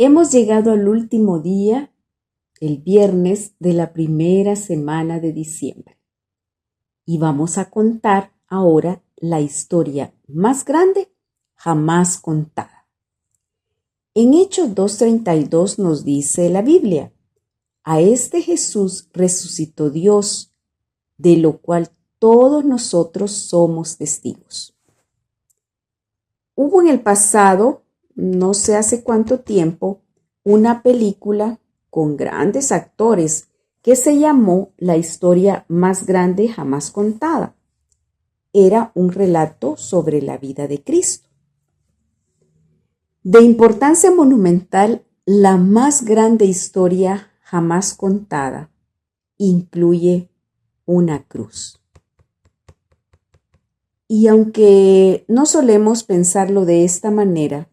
Hemos llegado al último día, el viernes de la primera semana de diciembre. Y vamos a contar ahora la historia más grande jamás contada. En Hechos 2:32 nos dice la Biblia: a este Jesús resucitó Dios, de lo cual todos nosotros somos testigos. Hubo en el pasado, no sé hace cuánto tiempo, una película con grandes actores que se llamó La historia más grande jamás contada. Era un relato sobre la vida de Cristo. De importancia monumental, la más grande historia jamás contada incluye una cruz. Y aunque no solemos pensarlo de esta manera,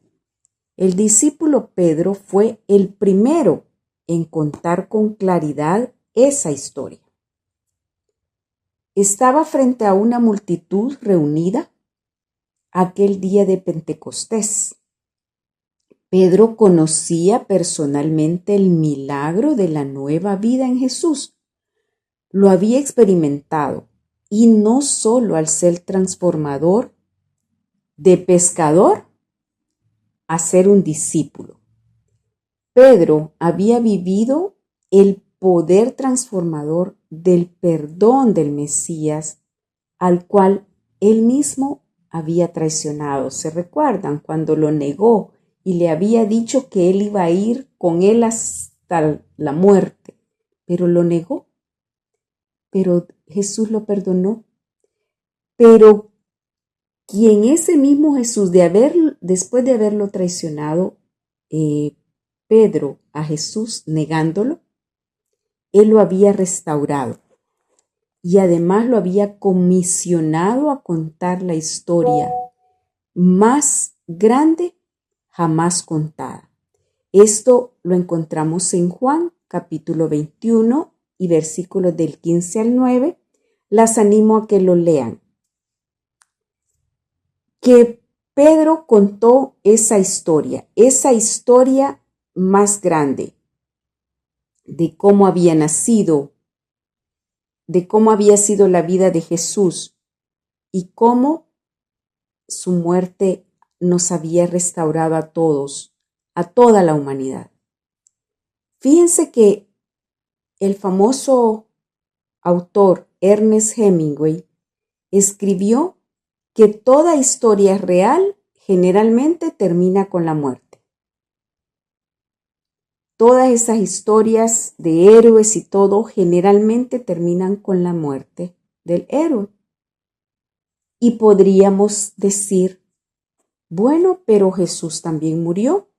el discípulo Pedro fue el primero en contar con claridad esa historia. Estaba frente a una multitud reunida aquel día de Pentecostés. Pedro conocía personalmente el milagro de la nueva vida en Jesús. Lo había experimentado, y no solo al ser transformador de pescador a ser un discípulo. Pedro había vivido el poder transformador del perdón del Mesías, al cual él mismo había traicionado. ¿Se recuerdan cuando lo negó y le había dicho que él iba a ir con él hasta la muerte? Pero lo negó. Pero Jesús lo perdonó. Pero quien ese mismo Jesús, después de haberlo traicionado, Pedro a Jesús negándolo, él lo había restaurado y además lo había comisionado a contar la historia más grande jamás contada. Esto lo encontramos en Juan capítulo 21 y versículos del 15 al 9. Las animo a que lo lean. Que Pedro contó esa historia más grande de cómo había nacido, de cómo había sido la vida de Jesús y cómo su muerte nos había restaurado a todos, a toda la humanidad. Fíjense que el famoso autor Ernest Hemingway escribió que toda historia real generalmente termina con la muerte. Todas esas historias de héroes y todo generalmente terminan con la muerte del héroe. Y podríamos decir, bueno, pero Jesús también murió.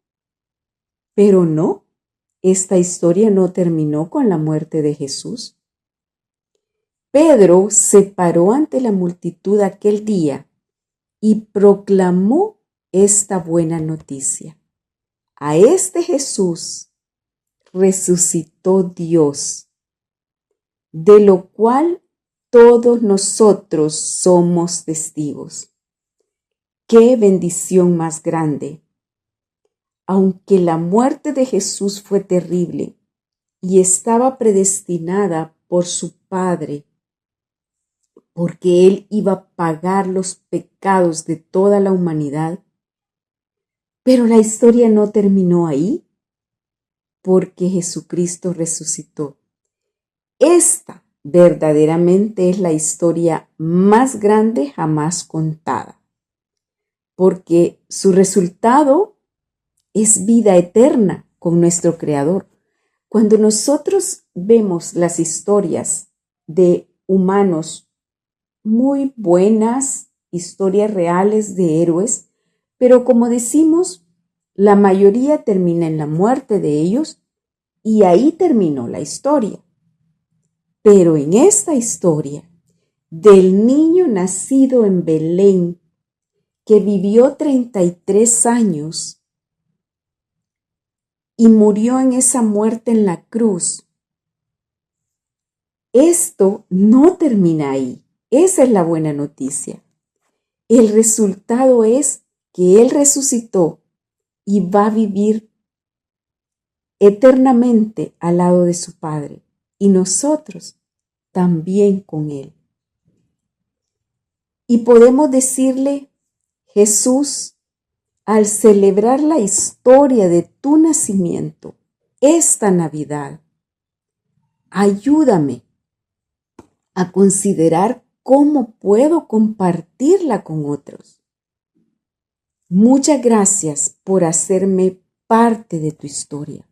Pero no, esta historia no terminó con la muerte de Jesús. Pedro se paró ante la multitud aquel día y proclamó esta buena noticia. A este Jesús resucitó Dios, de lo cual todos nosotros somos testigos. ¡Qué bendición más grande! Aunque la muerte de Jesús fue terrible y estaba predestinada por su Padre, porque Él iba a pagar los pecados de toda la humanidad. Pero la historia no terminó ahí, porque Jesucristo resucitó. Esta verdaderamente es la historia más grande jamás contada, porque su resultado es vida eterna con nuestro Creador. Cuando nosotros vemos las historias de humanos muy buenas, historias reales de héroes, pero como decimos, la mayoría termina en la muerte de ellos y ahí terminó la historia. Pero en esta historia del niño nacido en Belén, que vivió 33 años y murió en esa muerte en la cruz, esto no termina ahí. Esa es la buena noticia. El resultado es que Él resucitó y va a vivir eternamente al lado de su Padre y nosotros también con Él. Y podemos decirle, Jesús, al celebrar la historia de tu nacimiento, esta Navidad, ayúdame a considerar cómo puedo compartirla con otros. Muchas gracias por hacerme parte de tu historia.